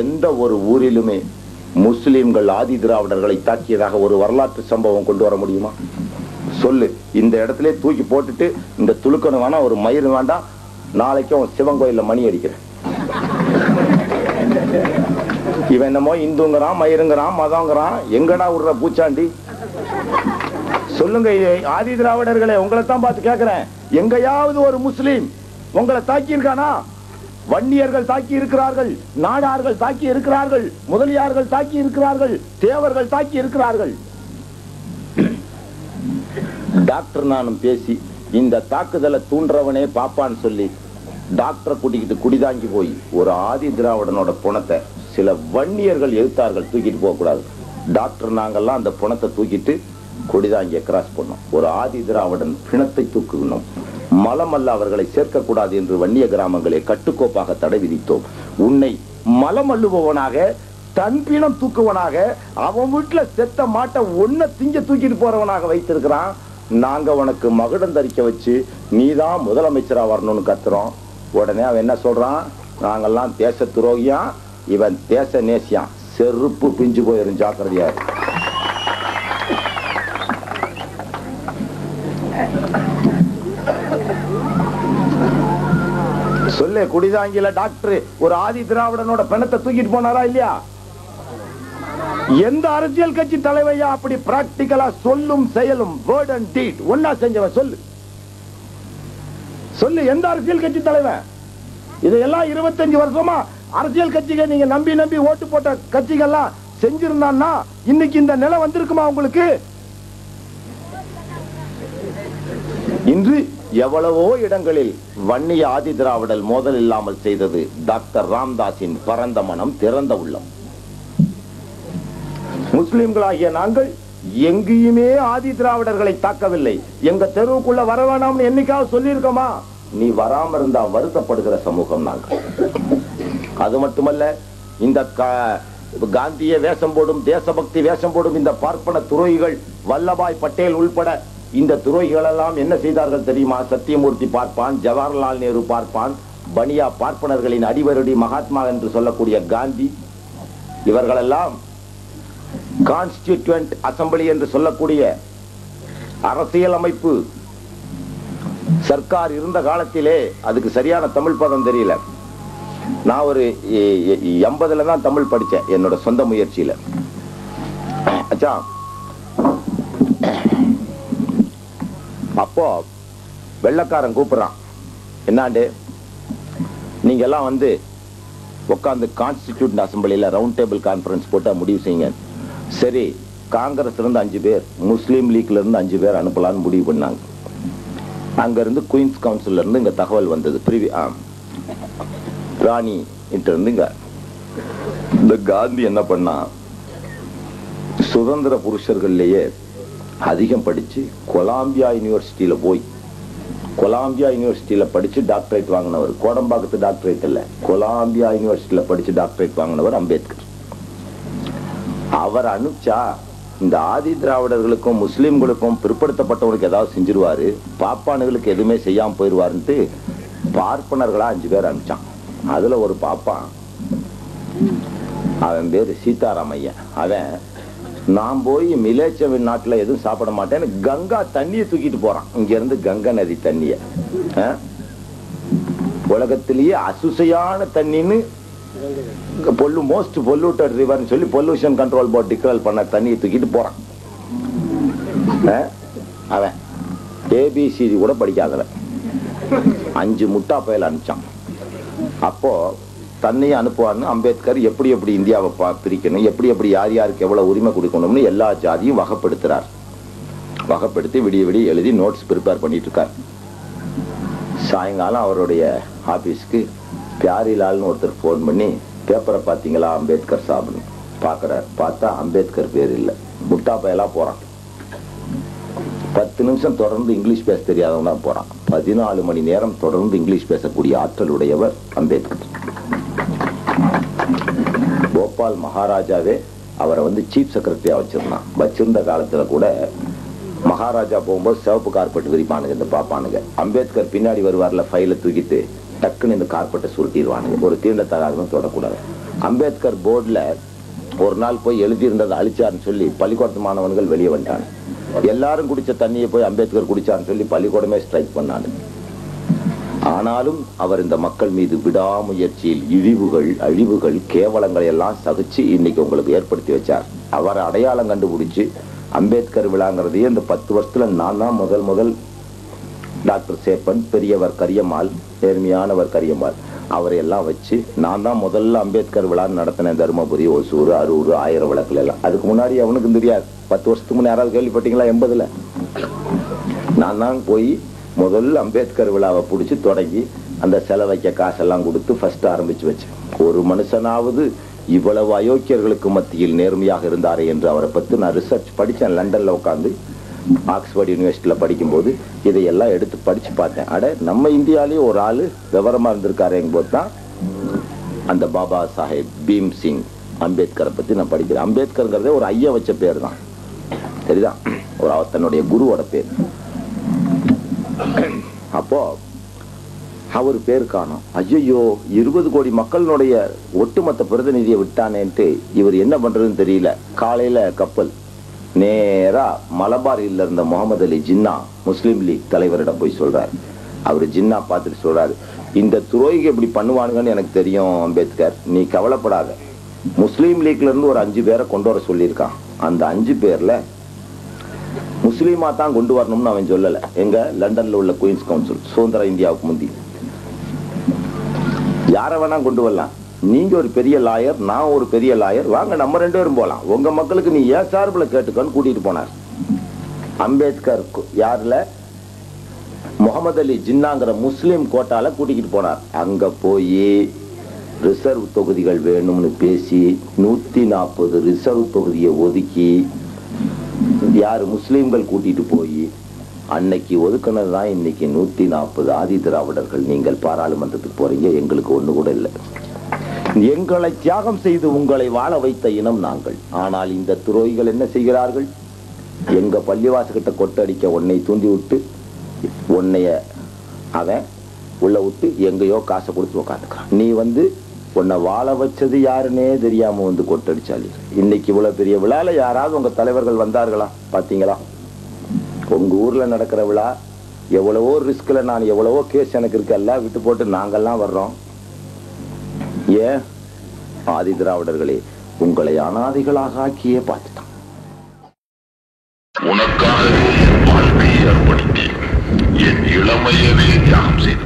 எந்த ஒரு ஊரிலுமே முஸ்லிம்கள் ஆதி திராவிடர்களை தாக்கியதாக ஒரு வரலாற்று சம்பவம் கொண்டு வர முடியுமா? சொல்லு. இந்த இடத்துல தூக்கி போட்டுட்டு இந்த துளுக்கணும் வேணா, ஒரு மயிறு வேண்டாம், நாளைக்கும் சிவன் கோயில்ல மணி அடிக்கிறேன். இவன் என்னமோ இந்துங்கிறான், மயிருங்கிறான், மதங்கிறான். எங்கடா விடுற பூச்சாண்டி? சொல்லுங்க ஆதி திராவிடர்களே, உங்களை தான் பார்த்து கேட்கிறேன். எங்கயாவது ஒரு முஸ்லீம் உங்களை தாக்கி இருக்கானா? வன்னியர்கள் தாக்கி இருக்கிறார்கள், நாடார்கள் தாக்கி இருக்கிறார்கள், முதலியார்கள் தாக்கி இருக்கிறார்கள், தேவர்கள் தாக்கி இருக்கிறார்கள். டாக்டர் நானும் பேசி இந்த தாக்குதலை தூண்டுறவனே பாப்பான்னு சொல்லி டாக்டரை கூட்டிக்கிட்டு குடிதாங்கி போய் ஒரு ஆதி திராவிடனோட புணத்தை சில வன்னியர்கள் எதிர்த்தார்கள். தூக்கிட்டு போக கூடாது. டாக்டர் நாங்கெல்லாம் அந்த புணத்தை தூக்கிட்டு கொடிதாங்கிய கிராஸ் பண்ணோம். ஒரு ஆதி திராவிடன் பிணத்தை தூக்கணும், மலமல்ல அவர்களை சேர்க்கக்கூடாது என்று வன்னிய கிராமங்களை கட்டுக்கோப்பாக தடை விதித்தோம். உன்னை மலம் அள்ளுபவனாக, தன் பிணம் தூக்குவனாக, அவன் வீட்டுல செத்த மாட்ட ஒன்ன திங்க தூக்கிட்டு போறவனாக வைத்திருக்கிறான். நாங்க உனக்கு மகுடம் தரிக்க வச்சு நீதான் முதலமைச்சரா வரணும்னு கத்துறோம். உடனே அவன் என்ன சொல்றான்? நாங்கெல்லாம் தேச துரோகியா, இவன் தேச நேசியான். செருப்பு பிஞ்சு போயிரும், ஜாக்கிரதையா. சொல்லு. குடிதாங்கில டாக்டர் ஒரு ஆதி திராவிடனோட பிணத்தை தூக்கிட்டு போனாரா இல்லையா? எந்த அரசியல் கட்சி தலைவையா அப்படி பிராக்டிகலா சொல்லும் செயலும் வேர்ட் அண்ட் டீட் ஒன்னா செஞ்சவன்? சொல்லு சொல்லு. எந்த அரசியல் கட்சி தலைவன்? இதையெல்லாம் 25 வருஷமா அரசியல் கட்சிகள் நீங்க நம்பி நம்பி ஓட்டு போட்ட கட்சிகள்லாம் செஞ்சிருந்தான்னா இன்னைக்கு இந்த நிலை வந்திருக்குமா உங்களுக்கு? இன்று எவ்வளவோ இடங்களில் வன்னிய ஆதி திராவிடல் மோதல் இல்லாமல் செய்தது டாக்டர் ராம்தாஸின் பரந்த மனம், திறந்த உள்ளம். முஸ்லிம்களாகிய நாங்கள் எங்கேயுமே ஆதி திராவிடர்களை தாக்கவில்லை. எங்க தெருவுக்குள்ள வர வேணாம்னு என்னைக்காவது சொல்லியிருக்கோமா? நீ வராம இருந்தா வருத்தப்படுகிற சமூகம் நாங்கள். அது மட்டுமல்ல, இந்த காந்திய வேஷம் போடும், தேசபக்தி வேஷம் போடும் இந்த பார்ப்பன துரோகிகள், வல்லபாய் பட்டேல் உள்பட இந்த துரோகிகள் எல்லாம் என்ன செய்தார்கள் தெரியுமா? சத்தியமூர்த்தி பார்ப்பான், ஜவஹர்லால் நேரு பார்ப்பான், பனியா பார்ப்பனர்களின் அடிவருடி மகாத்மா என்று சொல்லக்கூடிய காந்தி, இவர்களெல்லாம் கான்ஸ்டிடியூவன்ட் அசம்பிளி என்று சொல்லக்கூடிய அரசியல் அமைப்பு சர்க்கார் இருந்த காலத்திலே, அதுக்கு சரியான தமிழ் பதம் தெரியல, நான் ஒரு 80ல தான் தமிழ் படிச்சேன் என்னோட சொந்த முயற்சியில. அச்சா, அப்போ வெள்ளக்காரன் கூப்பிடுறான், என்னாண்டு நீங்க எல்லாம் வந்து உட்காந்து கான்ஸ்டிடியூட் அசம்பிளியில ரவுண்ட் டேபிள் கான்பரன்ஸ் போட்டா முடிவு செய்யுங்க. சரி, காங்கிரஸ்ல இருந்து 5 பேர், முஸ்லீம் லீக்ல இருந்து 5 பேர் அனுப்பலான்னு முடிவு பண்ணாங்க. அங்க இருந்து குயின்ஸ் கவுன்சில்ல இருந்து இங்க தகவல் வந்தது. ராணி இருந்து இந்த காந்தி என்ன பண்ணா, சுதந்திர புருஷர்கள்லயே அதிகம் படிச்சு கொலம்பியா யூனிவர்சிட்டியில போய் கொலம்பியா யூனிவர்சிட்டியில படிச்சு டாக்டரேட் வாங்கினவர். கோடம்பாக்கத்து டாக்டரேட் இல்ல, கொலம்பியா யூனிவர்சிட்டியில படிச்சு டாக்டரேட் வாங்கினவர் அம்பேத்கர். அவர் அனுப்பிச்சா இந்த ஆதி திராவிடர்களுக்கும் முஸ்லிம்களுக்கும் பிற்படுத்தப்பட்டவங்களுக்கு ஏதாவது செஞ்சிருவாரு, பாப்பானுகளுக்கு எதுவுமே செய்யாம போயிருவாருன்ட்டு பார்ப்பனர்களா 5 பேர் அனுப்பிச்சான். அதுல ஒரு பாப்பான், அவன் பேரு சீதாராமையன். அவன் நான் போய் மிலேச்சவின் நாட்டுல எதுவும் சாப்பிட மாட்டேன்னு கங்கா தண்ணியை தூக்கிட்டு போறான். இங்க இருந்து கங்கா நதி தண்ணிய, உலகத்திலேயே அசுசையான தண்ணின்னு மோஸ்ட் பொல்யூட்டட் ரிவர் சொல்லி பொல்யூஷன் கண்ட்ரோல் போர்டு டிக்ளேர் பண்ண தண்ணியை தூக்கிட்டு போறான். அவன் ஏபிசிடி கூட படிக்காதவன் 5 முட்டா பயல அனுப்பிச்சான். அப்போ தன்னையே அனுப்புவான்னு அம்பேத்கர் எப்படி எப்படி இந்தியாவை பிரிக்கணும், எப்படி எப்படி யார் யாருக்கு எவ்வளவு உரிமை கொடுக்கணும்னு எல்லா ஜாதியும் வகைப்படுத்துறார். வகைப்படுத்தி விடிய விடிய எழுதி நோட்ஸ் ப்ரிப்பேர் பண்ணிட்டு இருக்கார். சாயங்காலம் அவருடைய ஆபீஸ்க்கு பியாரிலால்னு ஒருத்தர் போன் பண்ணி, பேப்பரை பாத்தீங்களா அம்பேத்கர் சாப்னு பாக்குறார். பார்த்தா அம்பேத்கர் பேர் இல்ல, முட்டா பயலா போறான். 10 நிமிஷம் தொடர்ந்து இங்கிலீஷ் பேச தெரியாதவன் தான் போறான். 14 மணி நேரம் தொடர்ந்து இங்கிலீஷ் பேசக்கூடிய ஆற்றல் உடையவர் அம்பேத்கர். கோபால் மகாராஜாவே அவரை வந்து சீஃப் செக்ரட்டரியா வச்சிருந்தான். வச்சிருந்த காலத்துல கூட மகாராஜா போகும்போது சிவப்பு கார்பெட் விரிப்பானுங்க இந்த பாப்பானுங்க. அம்பேத்கர் பின்னாடி வருவார்ல, ஃபைல தூக்கிட்டு டக்குன்னு இந்த கார்பெட்டை சுருட்டிடுவானுங்க. ஒரு தீண்டத்தகாரதும் தொடக்கூடாது. அம்பேத்கர் போர்டுல ஒரு நாள் போய் எழுதியிருந்ததை அழிச்சாருன்னு சொல்லி பள்ளிக்கூடத்து மாணவன்கள் வெளியே வந்துட்டாங்க. எல்லாரும் குடிச்ச தண்ணியை போய் அம்பேத்கர் குடிச்சாருன்னு சொல்லி பள்ளிக்கூடமே ஸ்ட்ரைக் பண்ணாங்க. ஆனாலும் அவர் இந்த மக்கள் மீது விடாமுயற்சியில் இழிவுகள், அழிவுகள், கேவலங்களை எல்லாம் சகிச்சு இன்னைக்கு உங்களுக்கு ஏற்படுத்தி வச்சார். அவரை அடையாளம் கண்டுபிடிச்சு அம்பேத்கர் விழாங்கிறதையே இந்த 10 வருஷத்துல நான் தான் முதல் டாக்டர் சேப்பன், பெரியவர் கரியம்மாள், நேர்மையானவர் கரியம்மாள், அவரை எல்லாம் வச்சு நான் தான் முதல்ல அம்பேத்கர் விழா நடத்தினேன். தருமபுரி, ஒசூர், அரூர், 1000 விளக்குல எல்லாம். அதுக்கு முன்னாடி அவனுக்கும் தெரியாது. 10 வருஷத்துக்கு முன்னே யாராவது கேள்விப்பட்டீங்களா? 80ல நான் தான் போய் முதல்ல அம்பேத்கர் விழாவை பிடிச்சி தொடங்கி அந்த செலவைக்க காசெல்லாம் கொடுத்து ஃபர்ஸ்ட் ஆரம்பிச்சு வச்சேன். ஒரு மனுஷனாவது இவ்வளவு அயோக்கியர்களுக்கு மத்தியில் நேர்மையாக இருந்தாரே என்று அவரை பத்தி நான் ரிசர்ச் படித்தேன். லண்டன்ல உட்காந்து ஆக்ஸ்போர்ட் யூனிவர்சிட்டியில படிக்கும்போது இதையெல்லாம் எடுத்து படிச்சு பார்த்தேன். அட, நம்ம இந்தியாலேயே ஒரு ஆளு விவரமா இருந்திருக்காருங்க போது தான் அந்த பாபா சாஹேப் பீம் சிங் அம்பேத்கரை பத்தி நான் படிக்கிறேன். அம்பேத்கர்ங்கிறதே ஒரு ஐயா வச்ச பேர் தான், சரிதான், ஒரு தன்னுடைய குருவோட பேர். அப்போ அவர் பேர் காணும். ஐயோ, 20 கோடி மக்களுடைய ஒட்டுமொத்த பிரதிநிதியை விட்டானேன்ட்டு இவர் என்ன பண்றதுன்னு தெரியல. காலையில கப்பல் நேரா மலபாரில் இருந்த முகமது அலி ஜின்னா முஸ்லீம் லீக் தலைவரிடம் போய் சொல்றாரு. அவரு ஜின்னா பார்த்துட்டு சொல்றாரு, இந்த துரோகிகள் இப்படி பண்ணுவானுங்கன்னு எனக்கு தெரியும் அம்பேத்கர், நீ கவலைப்படாத. முஸ்லீம் லீக்ல இருந்து ஒரு 5 பேரை கொண்டு வர சொல்லியிருக்கான். அந்த 5 பேர்ல முஸ்லீமா தான் கொண்டு வரணும்னு அவன் சொல்லல. எங்க லண்டன்ல உள்ள குயின்ஸ் கவுன்சில், சுதந்திர இந்தியாவுக்கு முந்தி யார வேணா கொண்டு வரலாம். நீங்க ஒரு பெரிய லாயர், நான் ஒரு பெரிய லாயர், வாங்க நம்ம 2 பேரும் போலாம், உங்க மக்களுக்கு நீ ஏன் சார்பில் கேட்டுக்கன்னு கூட்டிட்டு போனார். அம்பேத்கர் யாருல? முகமது அலி ஜின்னாங்கிற முஸ்லீம் கோட்டால கூட்டிக்கிட்டு போனார். அங்க போய் ரிசர்வ் தொகுதிகள் வேணும்னு பேசி 140 ரிசர்வ் தொகுதியை ஒதுக்கி யாரு முஸ்லீம்கள் கூட்டிட்டு போய் அன்னைக்கு ஒதுக்கினதுதான் இன்னைக்கு 140 ஆதி திராவிடர்கள். நீங்கள் பாராளுமன்றத்துக்கு போறீங்க, எங்களுக்கு ஒண்ணு கூட இல்லை. எங்களை தியாகம் செய்து உங்களை வாழ வைத்த இனம் நாங்கள். ஆனால் இந்த துரோகிகள் என்ன செய்கிறார்கள்? எங்க பள்ளிவாசகிட்ட கொட்டடிக்க உன்னை தூண்டி விட்டு உன்னைய அவன் உள்ள விட்டு எங்கேயோ காசை கொடுத்து உட்காந்துக்கிறான். நீ உன்னை வாழ வச்சது யாருன்னே தெரியாம கொட்டடிச்சாலி. இன்னைக்கு இவ்வளவு பெரிய விழால யாராவது உங்க தலைவர்கள் வந்தார்களா? பாத்தீங்களா? உங்க ஊர்ல நடக்கிற விழா எவ்வளவோ ரிஸ்க்ல, நான் எவ்வளவோ கேஸ் எனக்கு இருக்கு, எல்லாம் விட்டு போட்டு நாங்கெல்லாம் வர்றோம். ஏன்? ஆதி திராவிடர்களே உங்களை அனாதிகளாக ஆக்கியே பார்த்துட்டான். உனக்காக வாழ்க்கையை அர்ப்பணித்தேன், என் இளமையவே தியாகம் செய்து